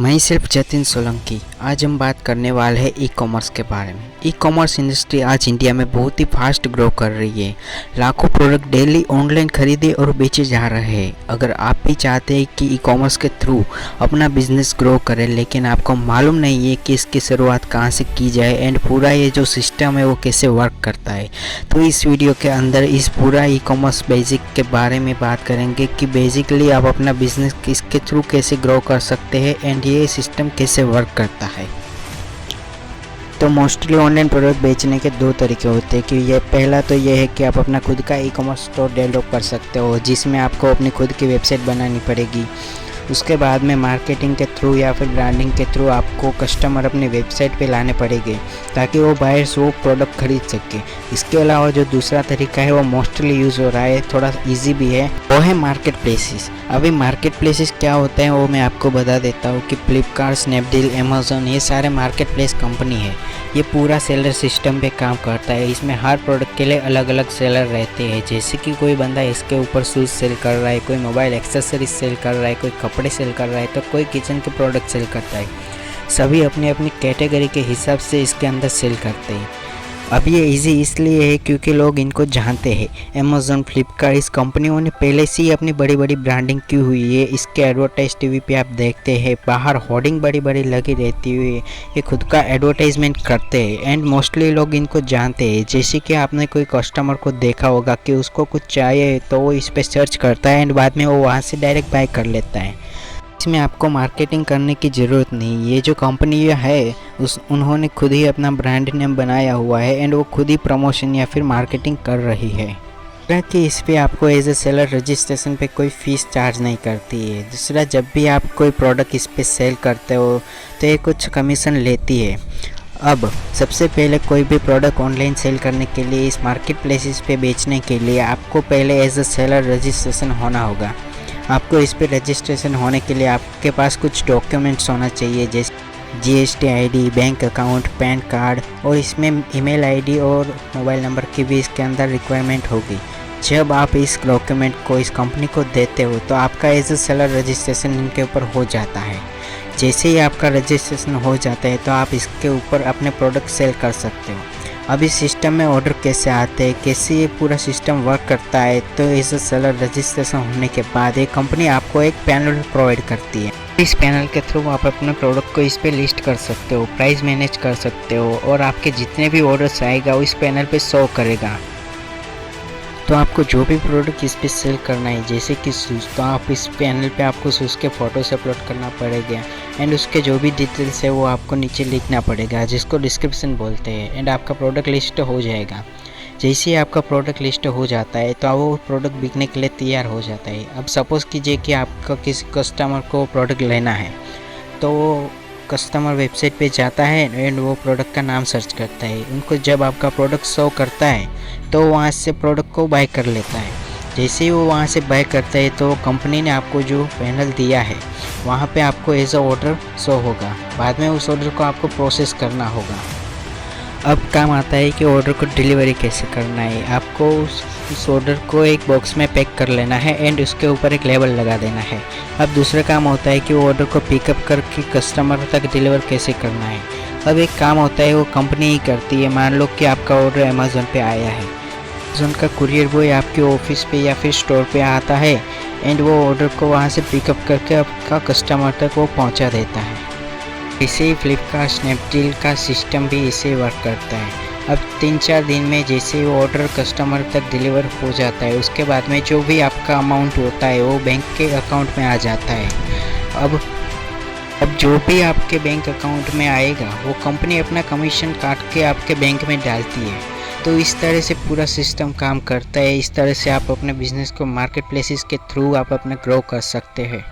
मैं सिर्फ जतिन सोलंकी। आज हम बात करने वाले हैं ई कॉमर्स के बारे में। ई कॉमर्स इंडस्ट्री आज इंडिया में बहुत ही फास्ट ग्रो कर रही है। लाखों प्रोडक्ट डेली ऑनलाइन खरीदे और बेचे जा रहे हैं। अगर आप भी चाहते हैं कि ई कॉमर्स के थ्रू अपना बिजनेस ग्रो करें, लेकिन आपको मालूम नहीं है कि इसकी शुरुआत कहाँ से की जाए एंड पूरा ये जो सिस्टम है वो कैसे वर्क करता है, तो इस वीडियो के अंदर इस पूरा ई कॉमर्स बेसिक के बारे में बात करेंगे कि बेसिकली आप अपना बिजनेस इसके थ्रू कैसे ग्रो कर सकते हैं एंड ये सिस्टम कैसे वर्क करता है। तो मोस्टली ऑनलाइन प्रोडक्ट बेचने के दो तरीके होते हैं कि ये पहला तो ये है कि आप अपना खुद का ई कॉमर्स स्टोर डेवलप कर सकते हो, जिसमें आपको अपनी खुद की वेबसाइट बनानी पड़ेगी। उसके बाद में मार्केटिंग के थ्रू या फिर ब्रांडिंग के थ्रू आपको कस्टमर अपनी वेबसाइट पे लाने पड़ेंगे ताकि वो बायर्स वो प्रोडक्ट खरीद सके। इसके अलावा जो दूसरा तरीका है वो मोस्टली यूज़ हो रहा है, थोड़ा इजी भी है, वो है मार्केट प्लेसेस। अभी मार्केट प्लेसेस क्या होते हैं वो मैं आपको बता देता हूँ कि फ्लिपकार्ट, स्नैपडील, अमेज़न ये सारे मार्केट प्लेस कंपनी है। ये पूरा सेलर सिस्टम पे काम करता है। इसमें हर प्रोडक्ट के लिए अलग अलग सेलर रहते हैं। जैसे कि कोई बंदा इसके ऊपर शूज़ सेल कर रहा है, कोई मोबाइल एक्सेसरीज सेल कर रहा है, कोई कपड़े सेल कर रहा है, तो कोई किचन के प्रोडक्ट सेल करता है। सभी अपनी अपनी कैटेगरी के हिसाब से इसके अंदर सेल करते हैं। अब ये इजी इसलिए है क्योंकि लोग इनको जानते हैं। अमेज़न, फ्लिपकार्ट इस कंपनियों ने पहले से ही अपनी बड़ी बड़ी ब्रांडिंग की हुई है। इसके एडवर्टाइज टीवी पे आप देखते हैं, बाहर होर्डिंग बड़ी बड़ी लगी रहती हुई, ये खुद का एडवर्टाइजमेंट करते हैं एंड मोस्टली लोग इनको जानते हैं। जैसे कि आपने कोई कस्टमर को देखा होगा कि उसको कुछ चाहिए तो वो इस पर सर्च करता है एंड बाद में वो वहाँ से डायरेक्ट बाय कर लेता है। इसमें आपको मार्केटिंग करने की ज़रूरत नहीं। ये जो कंपनी है उन्होंने खुद ही अपना ब्रांड नेम बनाया हुआ है एंड वो खुद ही प्रमोशन या फिर मार्केटिंग कर रही है। कि इस पे आपको एज ए सेलर रजिस्ट्रेशन पे कोई फ़ीस चार्ज नहीं करती है। दूसरा, जब भी आप कोई प्रोडक्ट इस पे सेल करते हो तो ये कुछ कमीशन लेती है। अब सबसे पहले कोई भी प्रोडक्ट ऑनलाइन सेल करने के लिए, इस मार्केट प्लेसेस पे बेचने के लिए आपको पहले एज ए सेलर रजिस्ट्रेशन होना होगा। आपको इस पे रजिस्ट्रेशन होने के लिए आपके पास कुछ डॉक्यूमेंट्स होना चाहिए, जैसे GST ID, bank account, pan card, और इसमें ईमेल आईडी और मोबाइल नंबर की भी इसके अंदर रिक्वायरमेंट होगी। जब आप इस डॉक्यूमेंट को इस कंपनी को देते हो तो आपका एज ए सेलर रजिस्ट्रेशन इनके ऊपर हो जाता है। जैसे ही आपका रजिस्ट्रेशन हो जाता है तो आप इसके ऊपर अपने प्रोडक्ट सेल कर सकते हो। अब इस सिस्टम में ऑर्डर कैसे आते हैं, कैसे ये पूरा सिस्टम वर्क करता है, तो एज ए सेलर रजिस्ट्रेशन होने के बाद एक कंपनी आपको एक पैनल प्रोवाइड करती है। इस पैनल के थ्रू आप अपने प्रोडक्ट को इस पे लिस्ट कर सकते हो, प्राइस मैनेज कर सकते हो और आपके जितने भी ऑर्डर्स आएगा वो इस पैनल पे शो करेगा। तो आपको जो भी प्रोडक्ट इस पे सेल करना है, जैसे कि शूज़, तो आप इस पैनल पे आपको शूज़ के फ़ोटोस अपलोड करना पड़ेगा एंड उसके जो भी डिटेल्स है वो आपको नीचे लिखना पड़ेगा, जिसको डिस्क्रिप्शन बोलते हैं, एंड आपका प्रोडक्ट लिस्ट हो जाएगा। जैसे ही आपका प्रोडक्ट लिस्ट हो जाता है तो वो प्रोडक्ट बिकने के लिए तैयार हो जाता है। अब सपोज़ कीजिए कि आपका किसी कस्टमर को प्रोडक्ट लेना है, तो कस्टमर वेबसाइट पे जाता है एंड वो प्रोडक्ट का नाम सर्च करता है। उनको जब आपका प्रोडक्ट शो करता है तो वहाँ से प्रोडक्ट को बाय कर लेता है। जैसे ही वो वहाँ से बाय करता है तो कंपनी ने आपको जो पैनल दिया है वहाँ पे आपको एज अ ऑर्डर शो होगा। बाद में उस ऑर्डर को आपको प्रोसेस करना होगा। अब काम आता है कि ऑर्डर को डिलीवरी कैसे करना है। आपको उस ऑर्डर को एक बॉक्स में पैक कर लेना है एंड उसके ऊपर एक लेबल लगा देना है। अब दूसरा काम होता है कि वो ऑर्डर को पिकअप करके कस्टमर तक डिलीवर कैसे करना है। अब एक काम होता है वो कंपनी ही करती है। मान लो कि आपका ऑर्डर अमेज़न पे आया है, अमेज़न का कुरियर बॉय आपके ऑफिस पे या फिर स्टोर पे आता है एंड वो ऑर्डर को वहाँ से पिकअप करके आपका कस्टमर तक वो पहुँचा देता है। इसे ही फ्लिपकार्ट, स्नैपडील का सिस्टम भी इसे वर्क करता है। अब 3-4 दिन में जैसे वो ऑर्डर कस्टमर तक डिलीवर हो जाता है, उसके बाद में जो भी आपका अमाउंट होता है वो बैंक के अकाउंट में आ जाता है। अब जो भी आपके बैंक अकाउंट में आएगा वो कंपनी अपना कमीशन काट के आपके बैंक में डालती है। तो इस तरह से पूरा सिस्टम काम करता है। इस तरह से आप अपने बिजनेस को मार्केट प्लेसेस के थ्रू आप अपना ग्रो कर सकते हैं।